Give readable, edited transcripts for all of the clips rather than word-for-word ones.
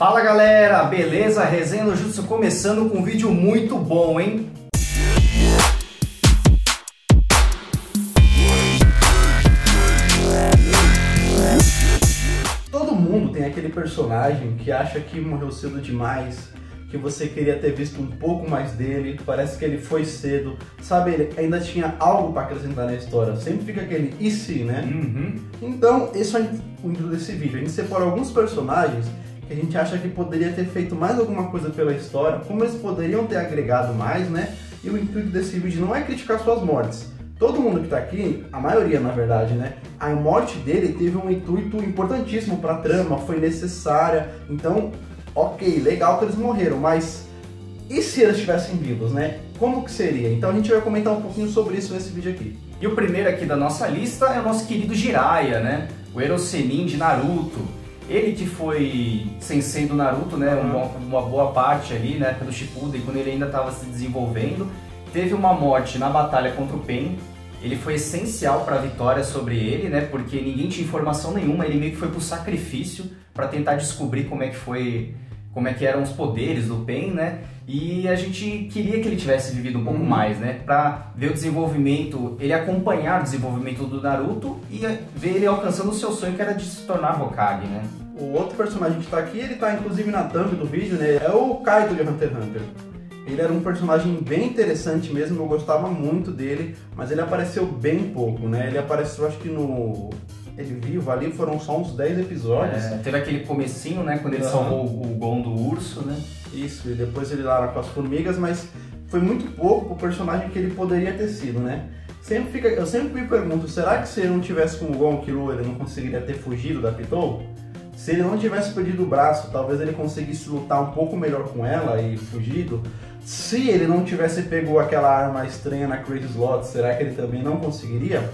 Fala galera, beleza? Resenha no Jutsu começando com um vídeo muito bom, hein? Todo mundo tem aquele personagem que acha que morreu cedo demais, que você queria ter visto um pouco mais dele, parece que ele foi cedo, sabe, ele ainda tinha algo para acrescentar na história, sempre fica aquele e se, né? Então, esse é o intuito desse vídeo, a gente separa alguns personagens que a gente acha que poderia ter feito mais alguma coisa pela história, como eles poderiam ter agregado mais, né? E o intuito desse vídeo não é criticar suas mortes. Todo mundo que tá aqui, a maioria na verdade, né? A morte dele teve um intuito importantíssimo pra trama, foi necessária. Então, ok, legal que eles morreram, mas e se eles estivessem vivos, né? Como que seria? Então a gente vai comentar um pouquinho sobre isso nesse vídeo aqui. E o primeiro aqui da nossa lista é o nosso querido Jiraiya, né? O Erosenin de Naruto. Ele que foi sensei do Naruto, né? Uma boa parte ali, né? Pelo Shippuden, quando ele ainda estava se desenvolvendo. Teve uma morte na batalha contra o Pain. Ele foi essencial para a vitória sobre ele, né? Porque ninguém tinha informação nenhuma. Ele meio que foi pro sacrifício para tentar descobrir como é que eram os poderes do Pain, né? E a gente queria que ele tivesse vivido um pouco mais, né? Para ver o desenvolvimento, ele acompanhar o desenvolvimento do Naruto e ver ele alcançando o seu sonho, que era de se tornar Hokage, né? O outro personagem que tá aqui, ele tá inclusive na thumb do vídeo, né? É o Kaido de Hunter x Hunter. Ele era um personagem bem interessante mesmo, eu gostava muito dele, mas ele apareceu bem pouco, né? Ele apareceu, acho que no... Ele vivo ali, foram só uns 10 episódios. Teve aquele comecinho, né? Quando ele salvou o Gon do urso, né? Isso, e depois ele lá com as formigas, mas foi muito pouco pro personagem que ele poderia ter sido, né? Eu sempre me pergunto, será que se ele não tivesse com o Gon Killua, ele não conseguiria ter fugido da Pitou? Se ele não tivesse perdido o braço, talvez ele conseguisse lutar um pouco melhor com ela e fugido. Se ele não tivesse pego aquela arma estranha na Crazy Slot, será que ele também não conseguiria?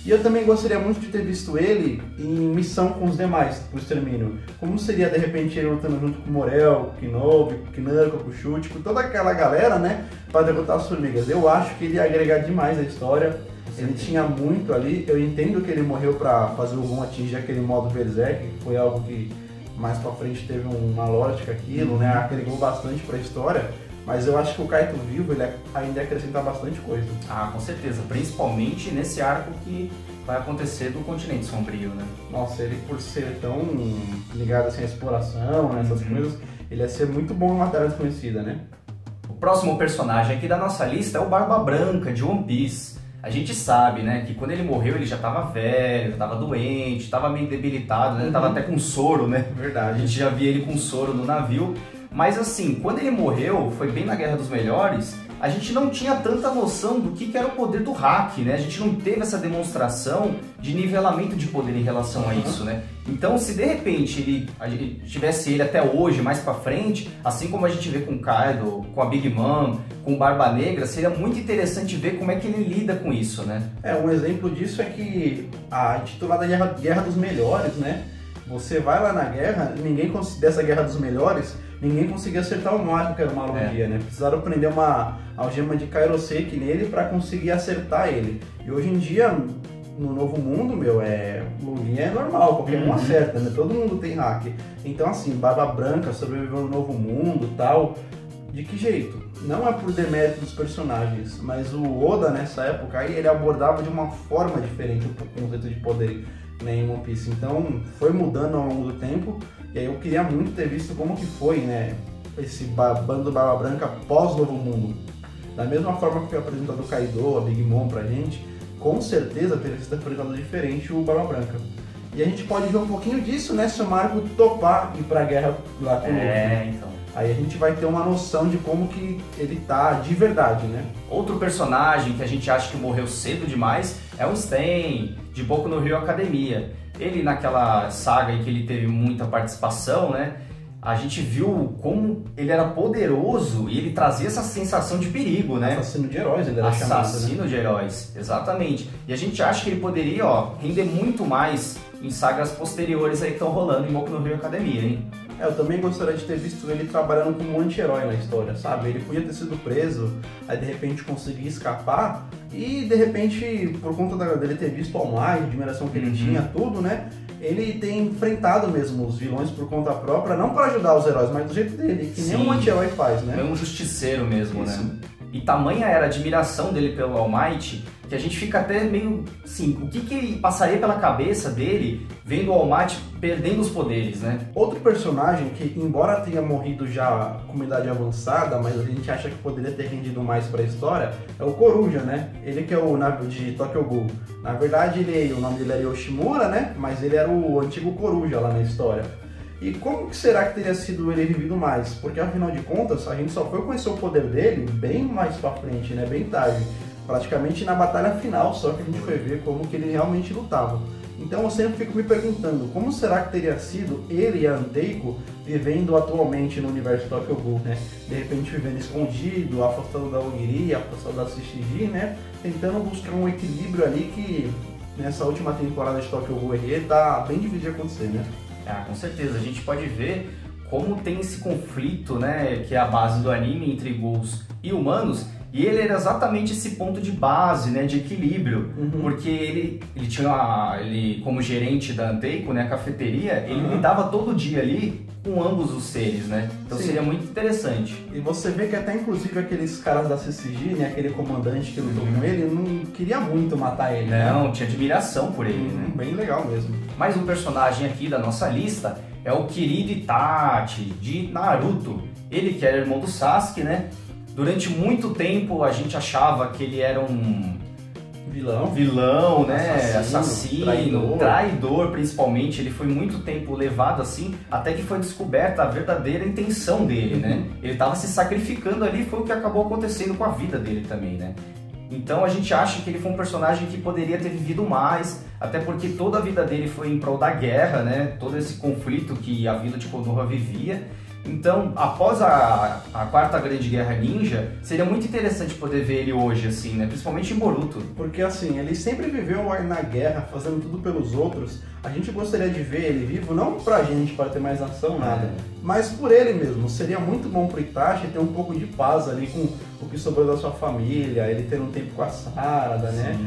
E eu também gostaria muito de ter visto ele em missão com os demais, pro extermínio. Como seria, de repente, ele lutando junto com o Morel, com o Kinobi, com o Kinako, com o Shute, com toda aquela galera, né, para derrotar as formigas. Eu acho que ele ia agregar demais a história. Ele tinha muito ali. Eu entendo que ele morreu para fazer o Gon atingir aquele modo Berserk, que foi algo que mais pra frente teve uma lógica aquilo, né, agregou bastante para a história. Mas eu acho que o Kaito vivo, ele ainda ia acrescentar bastante coisa. Ah, com certeza. Principalmente nesse arco que vai acontecer do Continente Sombrio, né? Nossa, ele por ser tão ligado assim à exploração, né, essas coisas, ele ia ser muito bom numa Terra Desconhecida, né? O próximo personagem aqui da nossa lista é o Barba Branca, de One Piece. A gente sabe, né, que quando ele morreu ele já estava velho, já estava doente, estava meio debilitado, né? Tava até com soro, né? Verdade. A gente já via ele com soro no navio. Mas assim, quando ele morreu, foi bem na Guerra dos Melhores, a gente não tinha tanta noção do que era o poder do hack, né? A gente não teve essa demonstração de nivelamento de poder em relação a isso, né? Então, se de repente a gente tivesse ele até hoje, mais pra frente, assim como a gente vê com o Kaido, com a Big Mom, com o Barba Negra, seria muito interessante ver como é que ele lida com isso, né? Um exemplo disso é que a intitulada Guerra dos Melhores, né? Você vai lá na guerra, dessa Guerra dos Melhores, ninguém conseguia acertar o mágico, que era o Malugia, né? Precisaram prender uma algema de Kairoseki nele para conseguir acertar ele. E hoje em dia, no Novo Mundo, Lugia é normal, qualquer um acerta, né? Todo mundo tem hack. Então assim, Barba Branca sobreviveu no Novo Mundo e tal. De que jeito? Não é por demérito dos personagens, mas o Oda nessa época aí, ele abordava de uma forma diferente o conceito de poder, né, em One Piece. Então foi mudando ao longo do tempo, e aí eu queria muito ter visto como que foi, né, esse bando do Barba Branca pós Novo Mundo. Da mesma forma que foi apresentado o Kaido, a Big Mom pra gente, com certeza teria sido apresentado diferente o Barba Branca. E a gente pode ver um pouquinho disso, né, se o Marco topar ir pra guerra lá com o Luffy. Então. Aí a gente vai ter uma noção de como que ele tá de verdade, né? Outro personagem que a gente acha que morreu cedo demais é o Stain, de Boku no Hero Academia. Ele, naquela saga em que ele teve muita participação, né? A gente viu como ele era poderoso e ele trazia essa sensação de perigo, né? Assassino de heróis, ele era Assassino chamado, né? de heróis, exatamente. E a gente acha que ele poderia, render muito mais em sagas posteriores aí que estão rolando em Boku no Hero Academia, hein? Eu também gostaria de ter visto ele trabalhando como um anti-herói na história, sabe? Ele podia ter sido preso, aí de repente conseguir escapar e de repente, por conta dele ter visto a imagem, a admiração que ele tinha, tudo, né? ele tem enfrentado mesmo os vilões por conta própria, não para ajudar os heróis, mas do jeito dele, que nem um anti-herói faz, né? É um justiceiro mesmo, né? E tamanha era a admiração dele pelo All Might, que a gente fica até meio assim, o que passaria pela cabeça dele vendo o All Might perdendo os poderes, né? Outro personagem que, embora tenha morrido já com idade avançada, mas a gente acha que poderia ter rendido mais para a história, é o Coruja, né? Ele que é o de Tokyo Ghoul. Na verdade, o nome dele era Yoshimura, né? Mas ele era o antigo Coruja lá na história. E como que será que teria sido ele vivido mais? Porque afinal de contas, a gente só foi conhecer o poder dele bem mais pra frente, né? Bem tarde. Praticamente na batalha final, só que a gente foi ver como que ele realmente lutava. Então eu sempre fico me perguntando, como será que teria sido ele e a Anteiko vivendo atualmente no universo Tokyo Ghoul, né? De repente vivendo escondido, afastado da Ogiri, afastado da Shishiji, né? Tentando buscar um equilíbrio ali que nessa última temporada de Tokyo Ghoul tá bem difícil de acontecer, né? Ah, com certeza. A gente pode ver como tem esse conflito, né, que é a base do anime entre ghouls e humanos, e ele era exatamente esse ponto de base, né, de equilíbrio, porque ele como gerente da Anteiko, né, a cafeteria, ele lidava todo dia ali com ambos os seres, né? Então seria muito interessante. E você vê que até inclusive aqueles caras da CCG, né, aquele comandante que lutou com ele, não queria muito matar ele. Não, né? tinha admiração por ele, né? Bem legal mesmo. Mais um personagem aqui da nossa lista é o Kiryu Itachi, de Naruto. Ele que era irmão do Sasuke, né? Durante muito tempo a gente achava que ele era um vilão, né? Assassino, traidor principalmente. Ele foi muito tempo levado assim, até que foi descoberta a verdadeira intenção dele, né? Ele estava se sacrificando ali, foi o que acabou acontecendo com a vida dele também, né? Então a gente acha que ele foi um personagem que poderia ter vivido mais, até porque toda a vida dele foi em prol da guerra, né? Todo esse conflito que a vila de Konoha vivia. Então, após a quarta grande guerra ninja, seria muito interessante poder ver ele hoje, assim, né? Principalmente em Boruto. Porque, assim, ele sempre viveu na guerra, fazendo tudo pelos outros. A gente gostaria de ver ele vivo, não pra gente, para ter mais ação, nada, mas por ele mesmo. Seria muito bom pro Itachi ter um pouco de paz ali com o que sobrou da sua família, ele ter um tempo com a Sarada, né?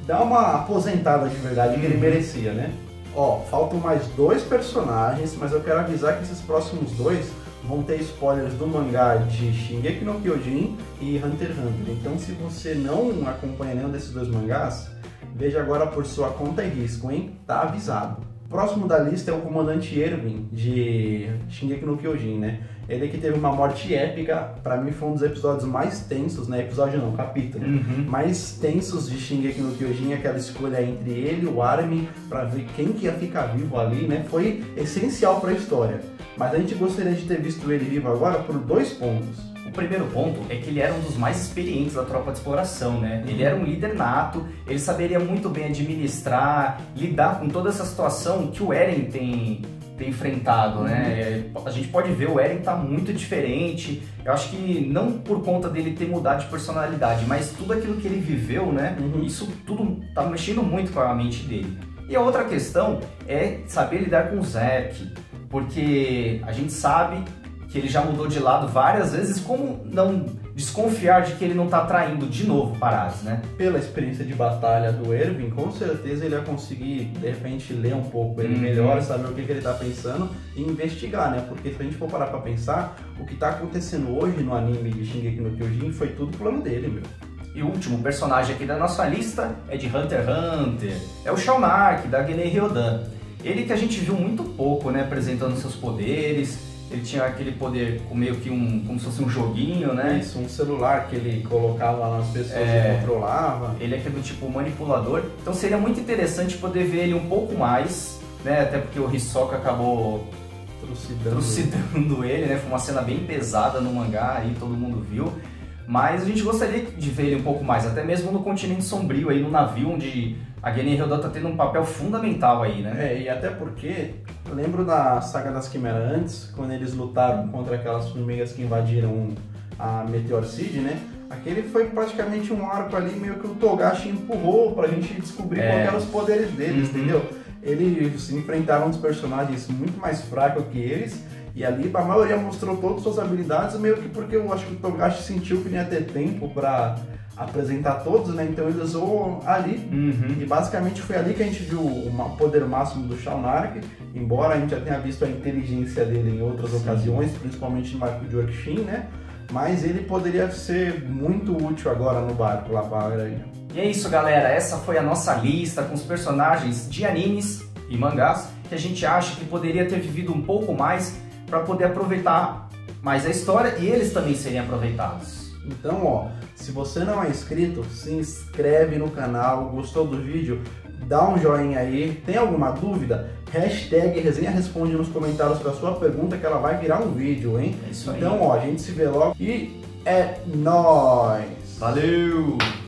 Dar uma aposentada de verdade que ele merecia, né? Ó, faltam mais 2 personagens, mas eu quero avisar que esses próximos 2 vão ter spoilers do mangá de Shingeki no Kyojin e Hunter x Hunter. Então, se você não acompanha nenhum desses 2 mangás, veja agora por sua conta e risco, hein? Tá avisado. Próximo da lista é o comandante Erwin, de Shingeki no Kyojin, né? Ele que teve uma morte épica, pra mim foi um dos episódios mais tensos, né? Episódio não, capítulo. Mais tensos de Shingeki no Kyojin, aquela escolha entre ele e o Armin, pra ver quem que ia ficar vivo ali, né? Foi essencial pra história. Mas a gente gostaria de ter visto ele vivo agora por 2 pontos. O primeiro ponto é que ele era um dos mais experientes da tropa de exploração, né? Ele era um líder nato, ele saberia muito bem administrar, lidar com toda essa situação que o Eren tem enfrentado, né? A gente pode ver, o Eren tá muito diferente. Eu acho que não por conta dele ter mudado de personalidade, mas tudo aquilo que ele viveu, né? Isso tudo tá mexendo muito com a mente dele. E a outra questão é saber lidar com o Zerk, porque a gente sabe que ele já mudou de lado várias vezes, como não desconfiar de que ele não está traindo de novo Paradis, né? Pela experiência de batalha do Erwin, com certeza ele ia conseguir, de repente, ler um pouco ele melhor, saber o que ele está pensando e investigar, né? Porque se a gente for parar para pensar, o que está acontecendo hoje no anime de Shingeki no Kyojin foi tudo plano dele, meu. E o último personagem aqui da nossa lista é de Hunter x Hunter, é o Shaunark, da Genei Ryodan. Ele que a gente viu muito pouco, né, apresentando seus poderes. Ele tinha aquele poder meio que como se fosse um joguinho, né? Isso, um celular que ele colocava lá nas pessoas e controlava. Ele é do tipo manipulador. Então seria muito interessante poder ver ele um pouco mais, né? Até porque o Hisoka acabou trucidando ele, né? Foi uma cena bem pesada no mangá, aí todo mundo viu. Mas a gente gostaria de ver ele um pouco mais, até mesmo no Continente Sombrio, aí no navio, onde a Genei Ryodan tá tendo um papel fundamental aí, né? E até porque, eu lembro da Saga das Quimeras antes, quando eles lutaram contra aquelas formigas que invadiram a Meteor City, né? Aquele foi praticamente um arco ali, meio que o Togashi empurrou pra gente descobrir qual eram os poderes deles, entendeu? Eles enfrentaram uns personagens muito mais fracos que eles, E ali a maioria mostrou todas as suas habilidades, meio que porque eu acho que o Togashi sentiu que não ia ter tempo para apresentar todos, né? Então ele usou ali. E basicamente foi ali que a gente viu o poder máximo do Shao Nark, embora a gente já tenha visto a inteligência dele em outras ocasiões, principalmente no arco de Orkshin, né? Mas ele poderia ser muito útil agora no barco lá para a aranha. E é isso, galera, essa foi a nossa lista com os personagens de animes e mangás que a gente acha que poderia ter vivido um pouco mais para poder aproveitar mais a história e eles também serem aproveitados. Então, ó, se você não é inscrito, se inscreve no canal, gostou do vídeo, dá um joinha aí. Tem alguma dúvida? Hashtag Resenha Responde nos comentários para sua pergunta que ela vai virar um vídeo, hein? É isso aí. Então, ó, a gente se vê logo e é nóis! Valeu!